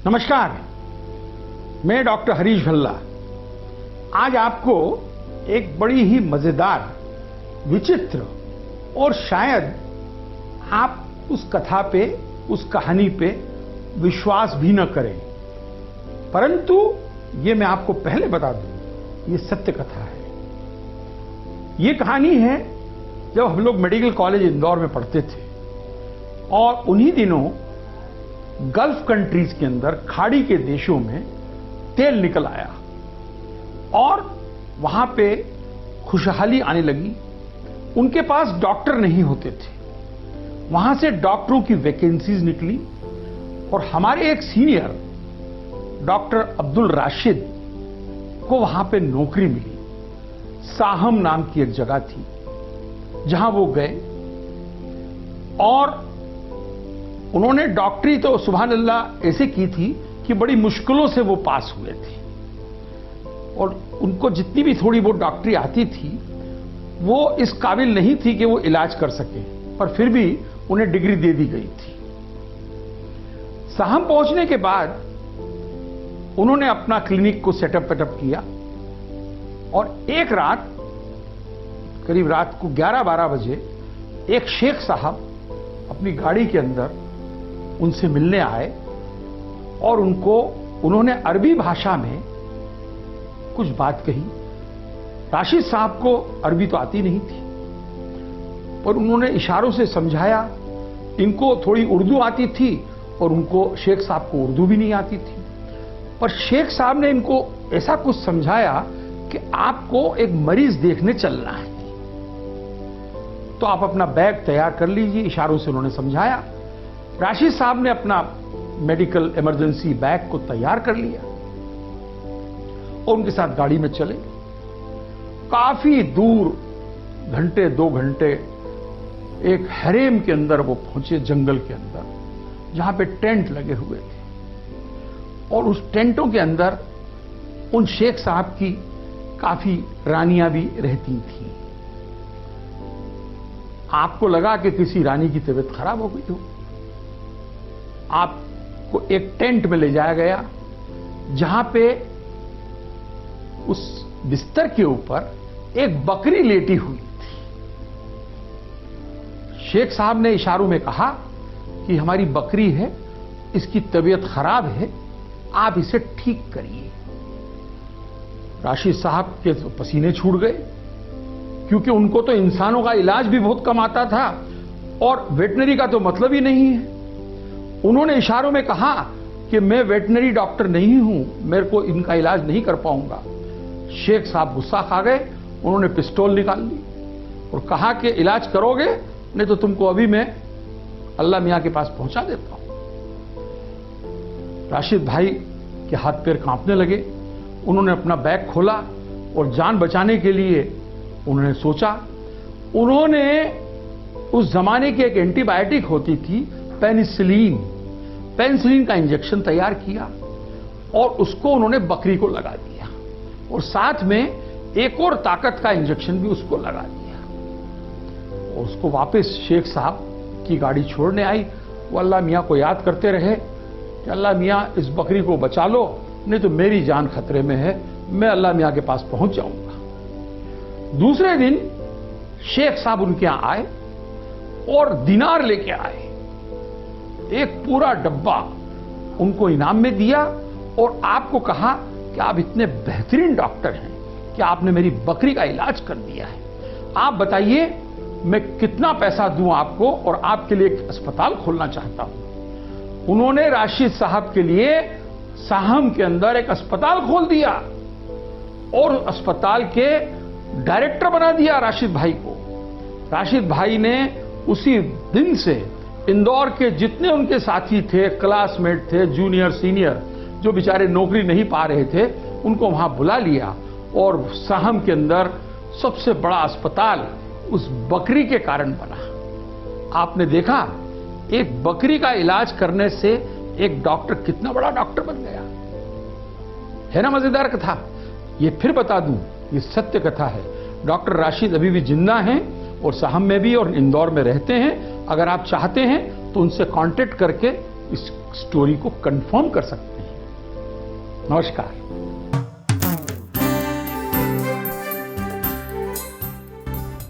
नमस्कार, मैं डॉक्टर हरीश भल्ला आज आपको एक बड़ी ही मजेदार, विचित्र और शायद आप उस कथा पे, उस कहानी पे विश्वास भी न करें, परंतु ये मैं आपको पहले बता दूं, ये सत्य कथा है। ये कहानी है जब हम लोग मेडिकल कॉलेज इंदौर में पढ़ते थे और उन्हीं दिनों गल्फ कंट्रीज के अंदर, खाड़ी के देशों में तेल निकल आया और वहां पे खुशहाली आने लगी। उनके पास डॉक्टर नहीं होते थे, वहां से डॉक्टरों की वैकेंसीज निकली और हमारे एक सीनियर डॉक्टर अब्दुल राशिद को वहां पे नौकरी मिली। साहम नाम की एक जगह थी जहां वो गए और उन्होंने डॉक्टरी तो सुभान अल्लाह ऐसे की थी कि बड़ी मुश्किलों से वो पास हुए थे और उनको जितनी भी थोड़ी बहुत डॉक्टरी आती थी वो इस काबिल नहीं थी कि वो इलाज कर सके, पर फिर भी उन्हें डिग्री दे दी गई थी। साहम पहुंचने के बाद उन्होंने अपना क्लिनिक को सेटअप वेटअप किया और एक रात, करीब रात को 11-12 बजे एक शेख साहब अपनी गाड़ी के अंदर उनसे मिलने आए और उन्होंने अरबी भाषा में कुछ बात कही। राशिद साहब को अरबी तो आती नहीं थी, पर उन्होंने इशारों से समझाया। इनको थोड़ी उर्दू आती थी और उनको, शेख साहब को उर्दू भी नहीं आती थी, पर शेख साहब ने इनको ऐसा कुछ समझाया कि आपको एक मरीज देखने चलना है, तो आप अपना बैग तैयार कर लीजिए। इशारों से उन्होंने समझाया। राशिद साहब ने अपना मेडिकल इमरजेंसी बैग को तैयार कर लिया और उनके साथ गाड़ी में चले। काफी दूर, घंटे 2 घंटे, एक हरेम के अंदर वो पहुंचे, जंगल के अंदर, जहां पे टेंट लगे हुए थे और उस टेंटों के अंदर उन शेख साहब की काफी रानियां भी रहती थीं। आपको लगा कि किसी रानी की तबीयत खराब हो गई हो, आपको एक टेंट में ले जाया गया जहां पे उस बिस्तर के ऊपर एक बकरी लेटी हुई थी। शेख साहब ने इशारों में कहा कि हमारी बकरी है, इसकी तबीयत खराब है, आप इसे ठीक करिए। राशिद साहब के पसीने छूट गए, क्योंकि उनको तो इंसानों का इलाज भी बहुत कम आता था और वेटनरी का तो मतलब ही नहीं है। उन्होंने इशारों में कहा कि मैं वेटनरी डॉक्टर नहीं हूं, मेरे को इनका इलाज नहीं कर पाऊंगा। शेख साहब गुस्सा खा गए, उन्होंने पिस्तौल निकाल ली और कहा कि इलाज करोगे, नहीं तो तुमको अभी मैं अल्लाह मियां के पास पहुंचा देता हूं। राशिद भाई के हाथ पैर कांपने लगे। उन्होंने अपना बैग खोला और जान बचाने के लिए उन्होंने सोचा। उन्होंने उस जमाने की एक एंटीबायोटिक होती थी, पेनिसिलिन का इंजेक्शन तैयार किया और उसको उन्होंने बकरी को लगा दिया और साथ में एक और ताकत का इंजेक्शन भी उसको लगा दिया और उसको वापस शेख साहब की गाड़ी छोड़ने आई। वो अल्लाह मियां को याद करते रहे कि अल्लाह मियां इस बकरी को बचा लो, नहीं तो मेरी जान खतरे में है, मैं अल्लाह मियां के पास पहुंच जाऊंगा। दूसरे दिन शेख साहब उनके यहां आए और दिनार लेके आए, एक पूरा डब्बा उनको इनाम में दिया और आपको कहा कि आप इतने बेहतरीन डॉक्टर हैं कि आपने मेरी बकरी का इलाज कर दिया है, आप बताइए मैं कितना पैसा दूं आपको, और आपके लिए एक अस्पताल खोलना चाहता हूं। उन्होंने राशिद साहब के लिए साहम के अंदर एक अस्पताल खोल दिया और अस्पताल के डायरेक्टर बना दिया राशिद भाई को। राशिद भाई ने उसी दिन से इंदौर के जितने उनके साथी थे, क्लासमेट थे, जूनियर सीनियर, जो बेचारे नौकरी नहीं पा रहे थे, उनको वहां बुला लिया और साहम के अंदर सबसे बड़ा अस्पताल उस बकरी के कारण बना। आपने देखा, एक बकरी का इलाज करने से एक डॉक्टर कितना बड़ा डॉक्टर बन गया है ना। मजेदार कथा। ये फिर बता दूं, ये सत्य कथा है। डॉक्टर राशिद अभी भी जिंदा हैं और साहम में भी और इंदौर में रहते हैं। अगर आप चाहते हैं तो उनसे कांटेक्ट करके इस स्टोरी को कंफर्म कर सकते हैं। नमस्कार।